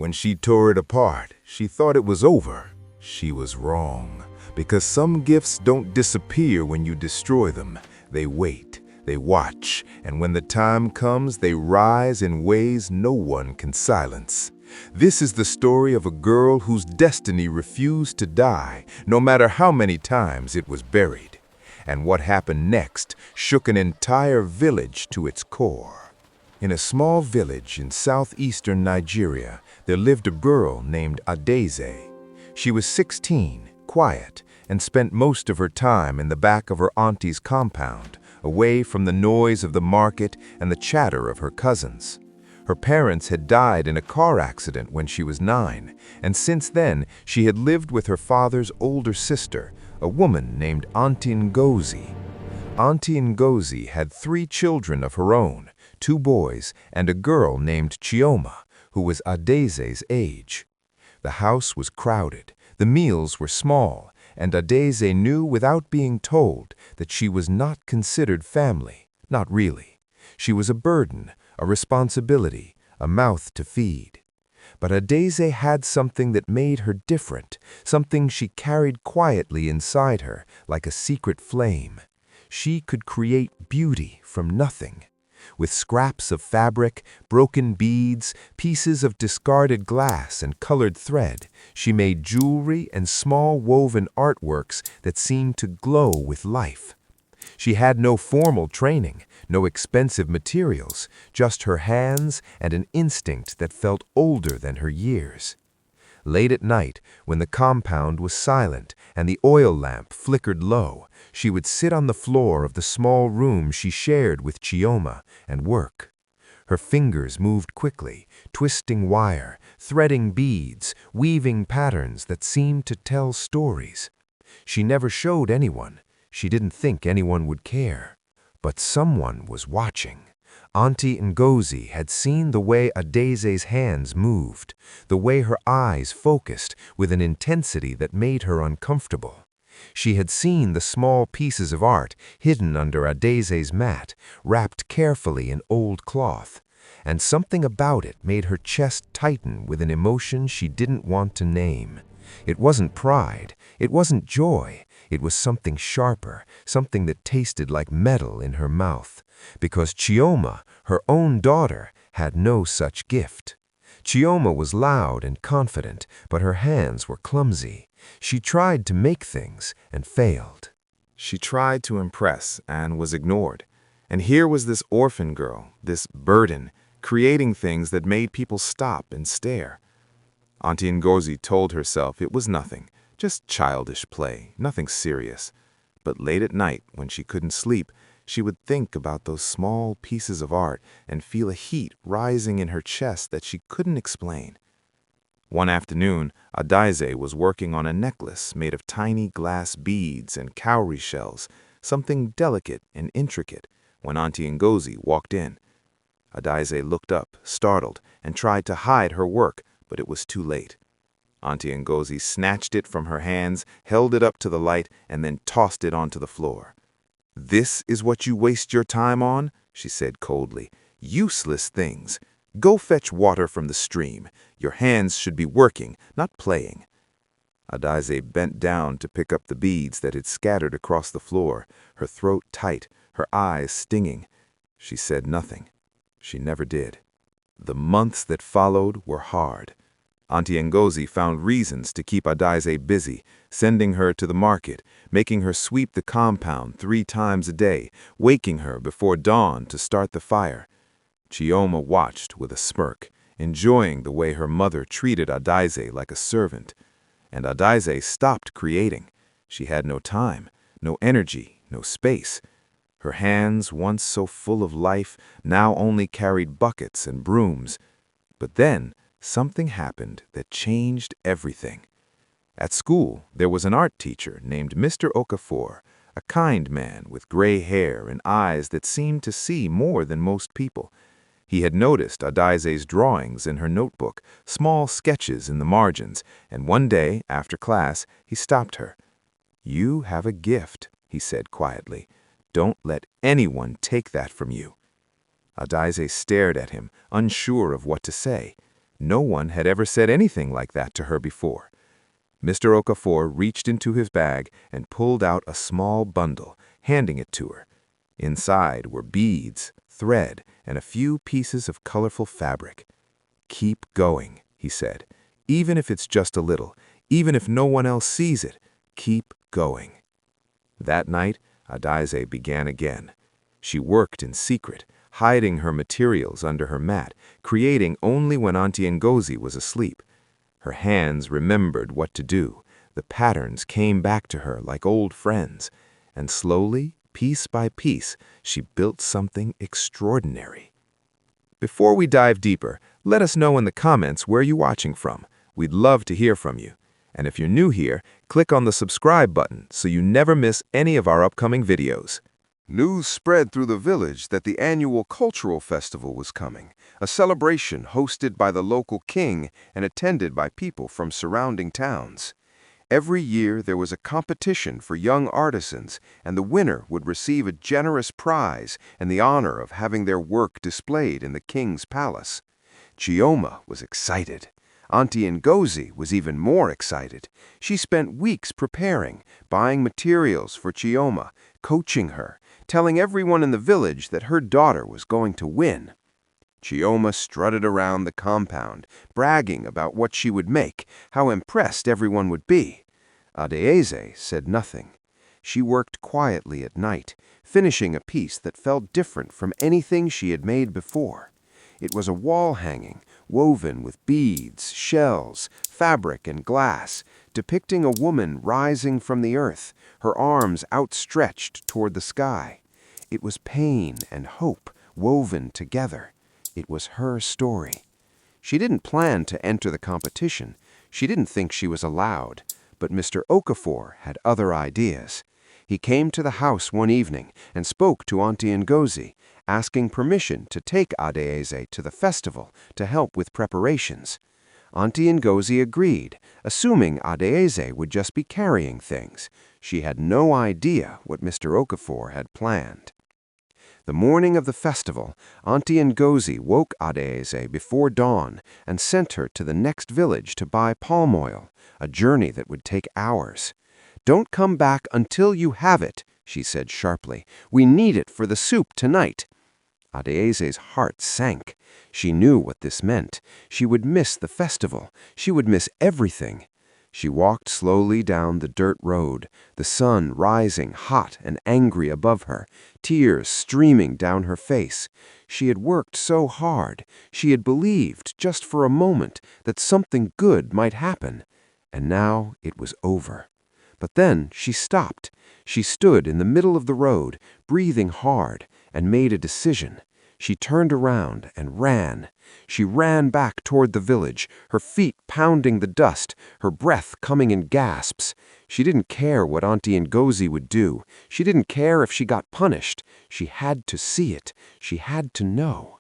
When she tore it apart, she thought it was over. She was wrong, because some gifts don't disappear when you destroy them. They wait, they watch, and when the time comes, they rise in ways no one can silence. This is the story of a girl whose destiny refused to die, no matter how many times it was buried. And what happened next shook an entire village to its core. In a small village in southeastern Nigeria, there lived a girl named Adaeze. She was 16, quiet, and spent most of her time in the back of her auntie's compound, away from the noise of the market and the chatter of her cousins. Her parents had died in a car accident when she was 9, and since then she had lived with her father's older sister, a woman named Aunty. Aunty had 3 children of her own, 2 boys and a girl named Chioma, who was Adaeze's age. The house was crowded, the meals were small, and Adaeze knew without being told that she was not considered family, not really. She was a burden, a responsibility, a mouth to feed. But Adaeze had something that made her different, something she carried quietly inside her like a secret flame. She could create beauty from nothing. With scraps of fabric, broken beads, pieces of discarded glass, and colored thread, she made jewelry and small woven artworks that seemed to glow with life. She had no formal training, no expensive materials, just her hands and an instinct that felt older than her years. Late at night, when the compound was silent and the oil lamp flickered low, she would sit on the floor of the small room she shared with Chioma and work. Her fingers moved quickly, twisting wire, threading beads, weaving patterns that seemed to tell stories. She never showed anyone. She didn't think anyone would care. But someone was watching. Aunty had seen the way Adaeze's hands moved, the way her eyes focused with an intensity that made her uncomfortable. She had seen the small pieces of art hidden under Adaeze's mat, wrapped carefully in old cloth, and something about it made her chest tighten with an emotion she didn't want to name. It wasn't pride, it wasn't joy, it was something sharper, something that tasted like metal in her mouth, because Chioma, her own daughter, had no such gift. Chioma was loud and confident, but her hands were clumsy. She tried to make things and failed. She tried to impress and was ignored. And here was this orphan girl, this burden, creating things that made people stop and stare. Aunty told herself it was nothing, just childish play, nothing serious. But late at night, when she couldn't sleep, she would think about those small pieces of art and feel a heat rising in her chest that she couldn't explain. One afternoon, Adaeze was working on a necklace made of tiny glass beads and cowrie shells, something delicate and intricate, when Aunty walked in. Adaeze looked up, startled, and tried to hide her work, but it was too late. Aunty snatched it from her hands, held it up to the light, and then tossed it onto the floor. "This is what you waste your time on?" she said coldly. "Useless things. Go fetch water from the stream. Your hands should be working, not playing." Adaeze bent down to pick up the beads that had scattered across the floor, her throat tight, her eyes stinging. She said nothing. She never did. The months that followed were hard. Aunty found reasons to keep Adaeze busy, sending her to the market, making her sweep the compound 3 times a day, waking her before dawn to start the fire. Chioma watched with a smirk, enjoying the way her mother treated Adaeze like a servant. And Adaeze stopped creating. She had no time, no energy, no space. Her hands, once so full of life, now only carried buckets and brooms. But then, something happened that changed everything. At school, there was an art teacher named Mr. Okafor, a kind man with gray hair and eyes that seemed to see more than most people. He had noticed Adaeze's drawings in her notebook, small sketches in the margins, and one day, after class, he stopped her. "You have a gift," he said quietly. "Don't let anyone take that from you." Adaeze stared at him, unsure of what to say. No one had ever said anything like that to her before. Mr. Okafor reached into his bag and pulled out a small bundle, handing it to her. Inside were beads, thread, and a few pieces of colorful fabric. "Keep going," he said. "Even if it's just a little, even if no one else sees it, keep going." That night, Adaeze began again. She worked in secret, hiding her materials under her mat, creating only when Aunty Ngozi was asleep. Her hands remembered what to do. The patterns came back to her like old friends. And slowly, piece by piece, she built something extraordinary. Before we dive deeper, let us know in the comments where you're watching from. We'd love to hear from you. And if you're new here, click on the subscribe button so you never miss any of our upcoming videos. News spread through the village that the annual cultural festival was coming, a celebration hosted by the local king and attended by people from surrounding towns. Every year there was a competition for young artisans, and the winner would receive a generous prize and the honor of having their work displayed in the king's palace. Chioma was excited. Aunty Ngozi was even more excited. She spent weeks preparing, buying materials for Chioma, coaching her, telling everyone in the village that her daughter was going to win. Chioma strutted around the compound, bragging about what she would make, how impressed everyone would be. Adaeze said nothing. She worked quietly at night, finishing a piece that felt different from anything she had made before. It was a wall hanging, woven with beads, shells, fabric, and glass, depicting a woman rising from the earth, her arms outstretched toward the sky. It was pain and hope woven together. It was her story. She didn't plan to enter the competition. She didn't think she was allowed. But Mr. Okafor had other ideas. He came to the house one evening and spoke to Aunty Ngozi, asking permission to take Adaeze to the festival to help with preparations. Aunty Ngozi agreed, assuming Adaeze would just be carrying things. She had no idea what Mr. Okafor had planned. The morning of the festival, Aunty Ngozi woke Adaeze before dawn and sent her to the next village to buy palm oil, a journey that would take hours. "Don't come back until you have it," she said sharply. "We need it for the soup tonight." Adaeze's heart sank. She knew what this meant. She would miss the festival. She would miss everything. She walked slowly down the dirt road, the sun rising hot and angry above her, tears streaming down her face. She had worked so hard. She had believed, just for a moment, that something good might happen. And now it was over. But then she stopped. She stood in the middle of the road, breathing hard, and made a decision. She turned around and ran. She ran back toward the village, her feet pounding the dust, her breath coming in gasps. She didn't care what Aunty Ngozi would do. She didn't care if she got punished. She had to see it. She had to know.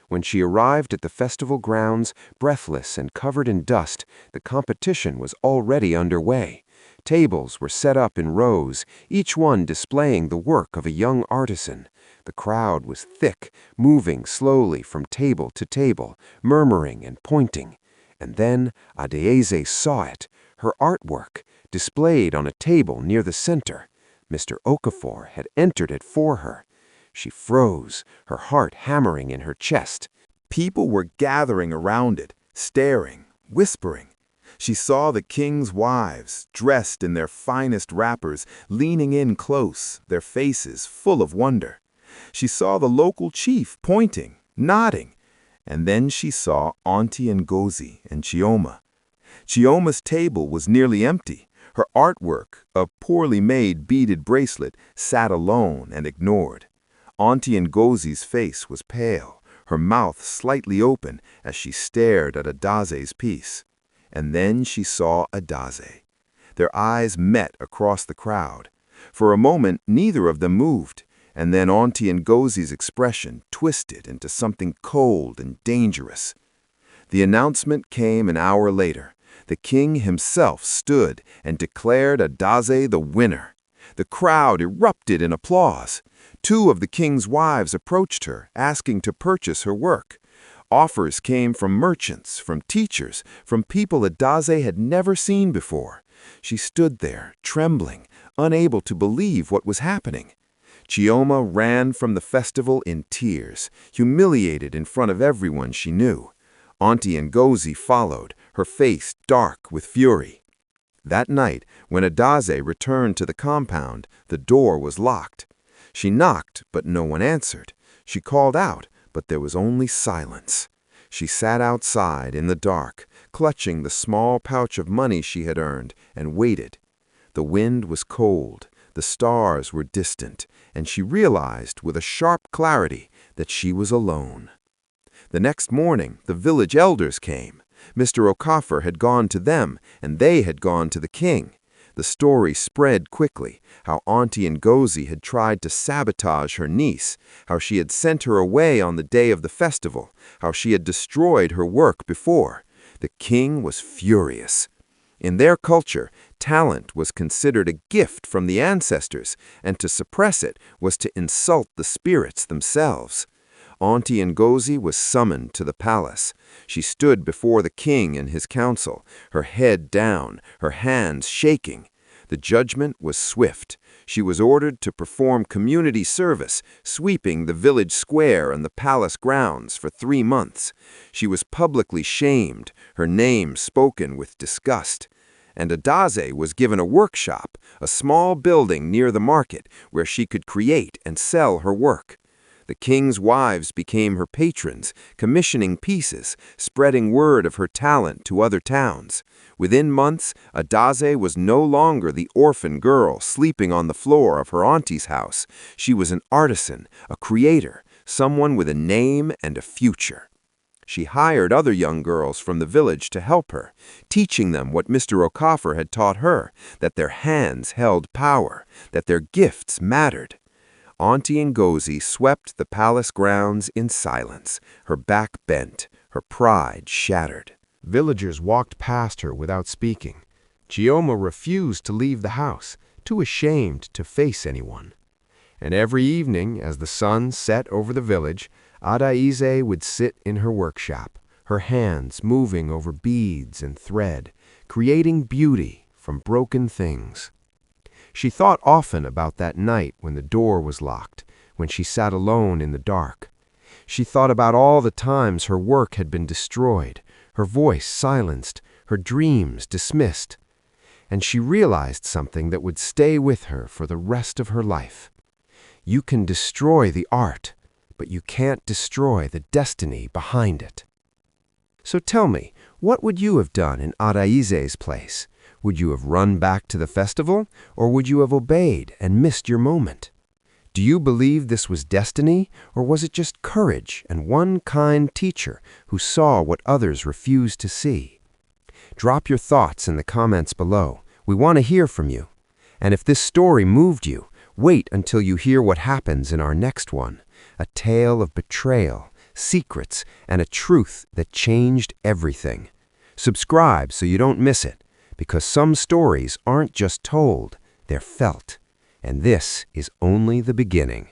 When she arrived at the festival grounds, breathless and covered in dust, the competition was already underway. Tables were set up in rows, each one displaying the work of a young artisan. The crowd was thick, moving slowly from table to table, murmuring and pointing. And then Adaeze saw it, her artwork, displayed on a table near the center. Mr. Okafor had entered it for her. She froze, her heart hammering in her chest. People were gathering around it, staring, whispering. She saw the king's wives, dressed in their finest wrappers, leaning in close, their faces full of wonder. She saw the local chief pointing, nodding. And then she saw Aunty Ngozi and Chioma. Chioma's table was nearly empty. Her artwork, a poorly made beaded bracelet, sat alone and ignored. Aunty Ngozi's face was pale, her mouth slightly open as she stared at Adaze's piece. And then she saw Adaeze. Their eyes met across the crowd. For a moment, neither of them moved, and then Aunty Ngozi's expression twisted into something cold and dangerous. The announcement came an hour later. The king himself stood and declared Adaeze the winner. The crowd erupted in applause. Two of the king's wives approached her, asking to purchase her work. Offers came from merchants, from teachers, from people Adaeze had never seen before. She stood there, trembling, unable to believe what was happening. Chioma ran from the festival in tears, humiliated in front of everyone she knew. Aunty Ngozi followed, her face dark with fury. That night, when Adaeze returned to the compound, the door was locked. She knocked, but no one answered. She called out, but there was only silence. She sat outside in the dark, clutching the small pouch of money she had earned, and waited. The wind was cold, the stars were distant, and she realized with a sharp clarity that she was alone. The next morning, the village elders came. Mr. Okafor had gone to them, and they had gone to the king. The story spread quickly, how Aunty Ngozi had tried to sabotage her niece, how she had sent her away on the day of the festival, how she had destroyed her work before. The king was furious. In their culture, talent was considered a gift from the ancestors, and to suppress it was to insult the spirits themselves. Aunty Ngozi was summoned to the palace. She stood before the king and his council, her head down, her hands shaking. The judgment was swift. She was ordered to perform community service, sweeping the village square and the palace grounds for 3 months. She was publicly shamed, her name spoken with disgust. And Adaeze was given a workshop, a small building near the market where she could create and sell her work. The king's wives became her patrons, commissioning pieces, spreading word of her talent to other towns. Within months, Adaeze was no longer the orphan girl sleeping on the floor of her auntie's house. She was an artisan, a creator, someone with a name and a future. She hired other young girls from the village to help her, teaching them what Mr. Okafor had taught her, that their hands held power, that their gifts mattered. Aunty Ngozi swept the palace grounds in silence, her back bent, her pride shattered. Villagers walked past her without speaking. Chioma refused to leave the house, too ashamed to face anyone. And every evening, as the sun set over the village, Adaeze would sit in her workshop, her hands moving over beads and thread, creating beauty from broken things. She thought often about that night when the door was locked, when she sat alone in the dark. She thought about all the times her work had been destroyed, her voice silenced, her dreams dismissed. And she realized something that would stay with her for the rest of her life. You can destroy the art, but you can't destroy the destiny behind it. So tell me, what would you have done in Adaeze's place? Would you have run back to the festival, or would you have obeyed and missed your moment? Do you believe this was destiny, or was it just courage and one kind teacher who saw what others refused to see? Drop your thoughts in the comments below. We want to hear from you. And if this story moved you, wait until you hear what happens in our next one, a tale of betrayal, secrets, and a truth that changed everything. Subscribe so you don't miss it, because some stories aren't just told, they're felt. And this is only the beginning.